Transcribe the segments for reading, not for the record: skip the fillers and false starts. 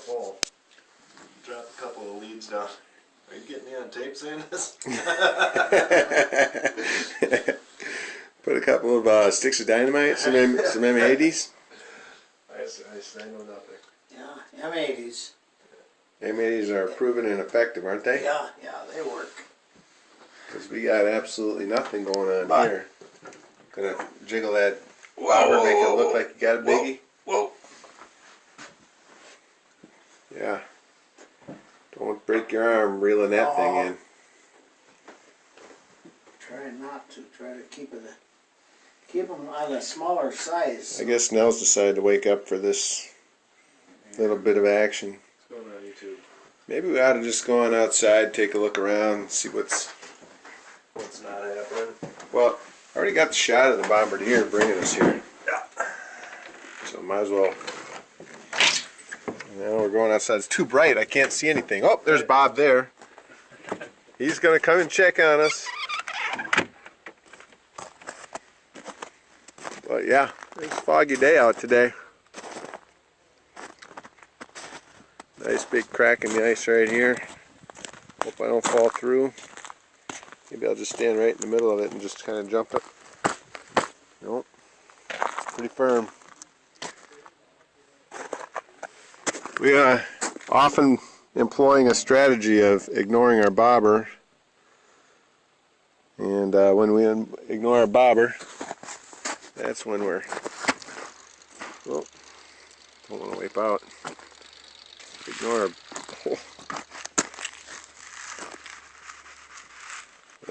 pole. Drop a couple of leads down. Are you getting me on tape saying this? Put a couple of sticks of dynamite, some M80s. I know nothing. Yeah, M80s. M80s are proven and effective, aren't they? Yeah, they work. Because we got absolutely nothing going on here. Gonna jiggle that bobber, make it look like you got a biggie. Whoa. Yeah. Don't break your arm reeling that thing in. Try not to. Try to keep them on a smaller size. I guess Nels decided to wake up for this little bit of action. What's going on YouTube? Maybe we ought to just go on outside, take a look around, see what's not happening. Well, I already got the shot of the bombardier bringing us here. Yeah. So might as well. Now we're going outside. It's too bright. I can't see anything. Oh, there's Bob there. He's going to come and check on us. But yeah, it's a foggy day out today. Nice big crack in the ice right here. Hope I don't fall through. Maybe I'll just stand right in the middle of it and just kind of jump it. Nope. Pretty firm. We are often employing a strategy of ignoring our bobber. And when we ignore our bobber, that's when we're, well, don't want to wipe out. Ignore our, oh.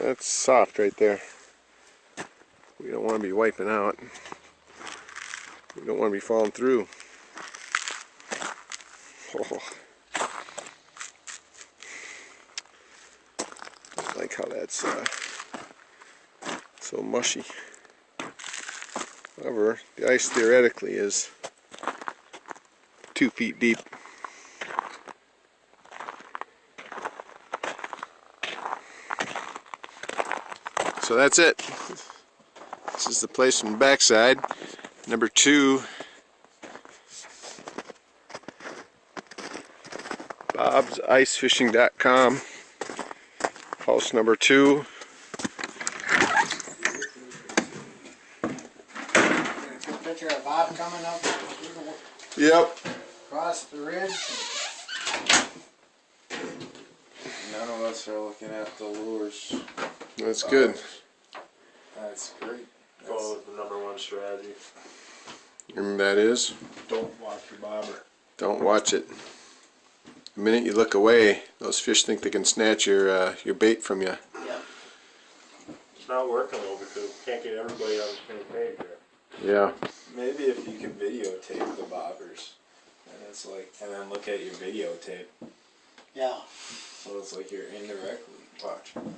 That's soft right there. We don't want to be wiping out. We don't want to be falling through. Oh. I like how that's so mushy. However, the ice theoretically is 2 feet deep. So that's it. This is the place from the backside. Number 2, bobsicefishing.com. House number 2. Picture of Bob coming up Yep. across the ridge. None of us are looking at the lures. That's good. That's great. Go with the #1 strategy. And that is, Don't watch your bobber. don't watch it. The minute you look away, those fish think they can snatch your bait from you. Yeah. It's not working though because we can't get everybody on the same page here. Yeah. Maybe if you can videotape the bobbers, and it's like, and then look at your videotape, Yeah. so it's like you're indirectly watching.